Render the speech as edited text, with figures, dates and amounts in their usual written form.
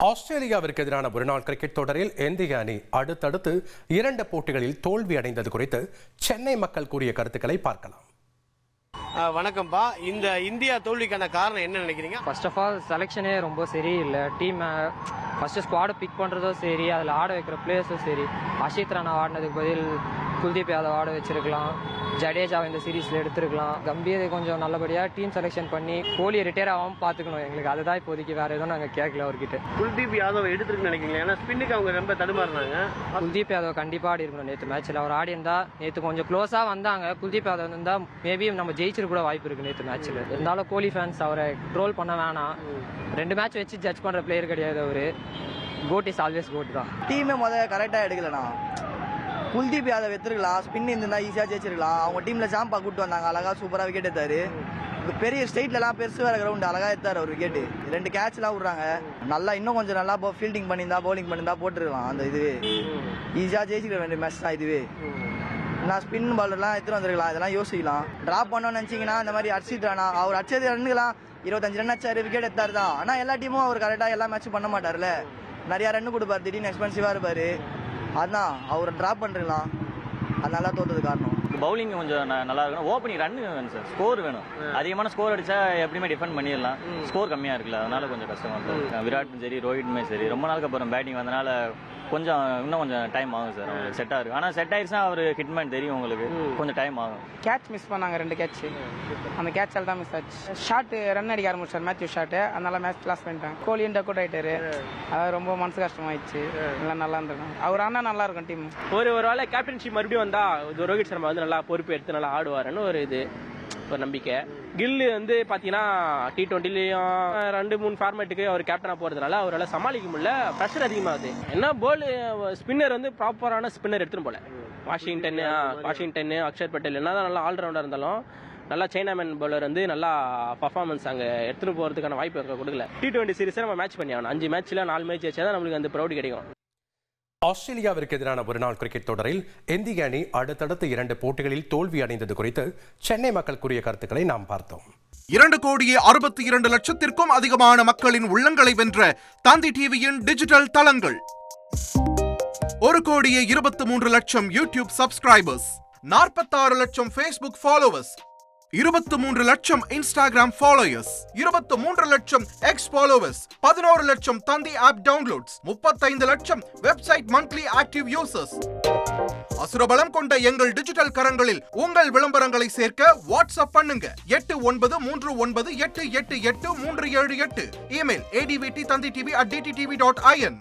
ஆஸ்திரேலியாவிற்கு எதிரான ஒருநாள் கிரிக்கெட் தொடரில் இந்திய அணி அடுத்தடுத்து 2 போட்டிகளில் தோல்வி அடைந்தது குறித்து சென்னை மக்கள் கூறிய கருத்துக்களை பார்க்கலாம். வணக்கம்பா. இந்த இந்தியா தோல்விக்கான காரணம் என்ன நினைக்கிறீங்க? ஃபர்ஸ்ட் ஆஃப் ஆல் செலெக்ஷனே ரொம்ப சரியில்லை. டீம் ஃபர்ஸ்ட் ஸ்குவாடை பிக் பண்ணுறதும் சரி, அதில் ஆட வைக்கிற பிளேயர்ஸும் சரி. அஷித் ராணா ஆடினதுக்கு பதில் குல்தீப் யாதவ் ஆட வச்சிருக்கலாம், ஜடேஜாவை இந்த சீரீஸில் எடுத்துருக்கலாம். கம்பீரை கொஞ்சம் நல்லபடியாக டீம் செலெக்ஷன் பண்ணி கோலியை ரிட்டையர் ஆகாமல் பார்த்துக்கணும். எங்களுக்கு அதுதான் இப்போதைக்கு வேறு எதுவும் நாங்கள் கேட்கல அவர்கிட்ட. குல்தீப் யாதவ் எடுத்துருக்குன்னு நினைக்கிறீங்களா? ஏன்னா ஸ்பின்னுக்கு அவங்க ரொம்ப தடுமாறினாங்க. குல்தீப் யாதவ் கண்டிப்பாக ஆடி இருக்கணும். நேற்று மேட்ச்சில் அவர் ஆடி இருந்தால், நேற்று கொஞ்சம் க்ளோஸாக வந்தாங்க. குல்தீப் யாதவ் இருந்தால் மேபி நம்ம ஜெயிச்சிரு கூட வாய்ப்பு இருக்குது நேற்று மேட்ச்சில். இருந்தாலும் கோலி ஃபேன்ஸ் அவரை ட்ரோல் பண்ண வேணாம். 2 மேட்ச் வச்சு ஜட்ஜ் பண்ணுற பிளேயர் கிடையாது அவர். கோட் இஸ் ஆல்வேஸ் கோட் தான். டீமே கரெக்டாக எடுக்கலண்ணா. குல்தீப் யாதவ் எடுத்துருக்கலாம், ஸ்பின் இருந்தா ஈஸியாக ஜெயிச்சிருக்கலாம். அவங்க டீமில் ஜாம்பா கூப்பிட்டு வந்தாங்க, அழகாக சூப்பராக விக்கெட் எடுத்தாரு. பெரிய ஸ்டேட்லலாம் பெருசு வேற கிரவுண்ட் அழகாக எடுத்தார் அவர் விக்கெட்டு. 2 கேட்ச்லாம் விட்றாங்க. நல்லா இன்னும் கொஞ்சம் நல்லா ஃபீல்டிங் பண்ணியிருந்தா, பவுலிங் பண்ணியிருந்தா போட்டுருக்கலாம். அந்த இதுவே ஈஸியாக ஜெயிச்சிக்கிற வேண்டிய மேட்ச் தான் இதுவே. நான் ஸ்பின் பாலர்லாம் எடுத்துகிட்டு வந்துருக்கலாம், இதெல்லாம் யோசிக்கலாம். ட்ராப் பண்ணோன்னு நினச்சிங்கன்னா இந்த மாதிரி அடிச்சிட்டு ராணா அவர் அடிச்சது ரன்னுக்கலாம், 25 ரன் அடிச்சாரு, விக்கெட் எடுத்தார் தான். ஆனால் எல்லா டீமும் அவர் கரெக்டாக எல்லா மேட்சும் பண்ண மாட்டார்ல, நிறையா ரன்னு கொடுப்பார், திடீர்னு எக்ஸ்பென்சிவாக இருப்பார். அதான் அவரை ட்ராப் பண்ணிருக்கலாம், அதனால தோத்தது காரணம். பவுலிங் கொஞ்சம் நல்லா இருக்கணும், ஓப்பனிங் ரன் வேணும் சார், ஸ்கோர் வேணும். அதிகமான ஸ்கோர் அடிச்சா எப்படியுமே டிஃபெண்ட் பண்ணிடலாம். ஸ்கோர் கம்மியாக இருக்குல்ல, அதனால கொஞ்சம் கஷ்டமா இருக்கும். விராட்டும் சரி, ரோஹித்துமே சரி, ரொம்ப நாளுக்கு அப்புறம் பேட்டிங் வந்தனால இன்னும் கொஞ்சம் டைம் ஆகும் சார். அவங்களுக்கு செட் ஆகும். ஆனால் செட் ஆயிடுச்சுன்னா அவர் ஹிட்மேன் தெரியும் உங்களுக்கு, கொஞ்சம் டைம் ஆகும். கேட்ச் மிஸ் பண்ணாங்க, 2 கேட்ச். அந்த கேட்சால் தான் மிஸ் ஆச்சு. ஷாட் ரன் அடிக்க ஆரம்பிச்சார் மேத்யூ ஷாட்டு, அதனால மேட்ச் லாஸ் பண்ணிட்டாங்க. கோலியும் டக் அவுட் ஆயிட்டாரு, அதாவது ரொம்ப மனசு கஷ்டமாயிடுச்சு. நல்லா இருந்திருக்கும் அவர், ஆனால் நல்லா இருக்கும் டீம். ஒரு வேளை கேப்டன்ஷிப் மறுபடியும் வந்தா ரோஹித் சர்மா வந்து நல்லா பொறுப்பு எடுத்து நல்லா ஆடுவாருன்னு ஒரு நம்பிக்கை. கில்லு வந்து பார்த்தீங்கன்னா T20லையும் 2-3 ஃபார்மேட்டுக்கு அவர் கேப்டனாக போகிறதுனால அவரால் சமாளிக்க முடியல. ப்ரெஷர் அதிகமாகுது. என்ன போல் ஸ்பின்னர் வந்து ப்ராப்பரான ஸ்பின்னர் எடுத்துன்னு போல. வாஷிங்டன், அக்ஷர் பட்டேல் என்னதான் நல்லா ஆல்ரவுண்டர் இருந்தாலும் நல்லா சைனாமேன் பவுலர் வந்து நல்லா பர்ஃபார்மன்ஸ் அங்கே எடுத்துகிட்டு போகிறதுக்கான வாய்ப்பு கொடுக்கல. T20 சீரீஸை நம்ம மேட்ச் பண்ணி ஆகணும். 5 மேட்ச்சில் 4 மேட்ச் வச்சா தான் நம்மளுக்கு அந்த ப்ரௌட் கிடைக்கும். ஆஸ்திரேலியாவிற்கு எதிரான ஒருநாள் கிரிக்கெட் தொடரில் இந்திய அணி அடுத்தடுத்து 2 போட்டிகளில் தோல்வி அடைந்தது குறித்து சென்னை மக்கள் கூறிய கருத்துக்களை நாம் பார்த்தோம். 2,62,00,000 அதிகமான மக்களின் உள்ளங்களை வென்ற தந்தி டிவியின் டிஜிட்டல் தளங்கள். 1,23,00,000 யூடியூப் சப்ஸ்கிரைபர்ஸ், 46 லட்சம் ஃபேஸ்புக் ஃபாலோவர்ஸ், 23 லட்சம் இன்ஸ்டாகிராம் ஃபாலோயர்ஸ், 23 லட்சம் எக்ஸ் ஃபாலோவர்ஸ், 11 லட்சம் தந்தி ஆப் டவுன்லோட்ஸ், 35 லட்சம் வெப்சைட் மந்த்லி ஆக்டிவ் யூசர்ஸ். அசுரபலம் கொண்ட எங்கள் டிஜிட்டல் கரங்களில் உங்கள் விளம்பரங்களை சேர்க்க வாட்ஸ்அப் பண்ணுங்க. 8939888838. Email advttanditv@dttv.in.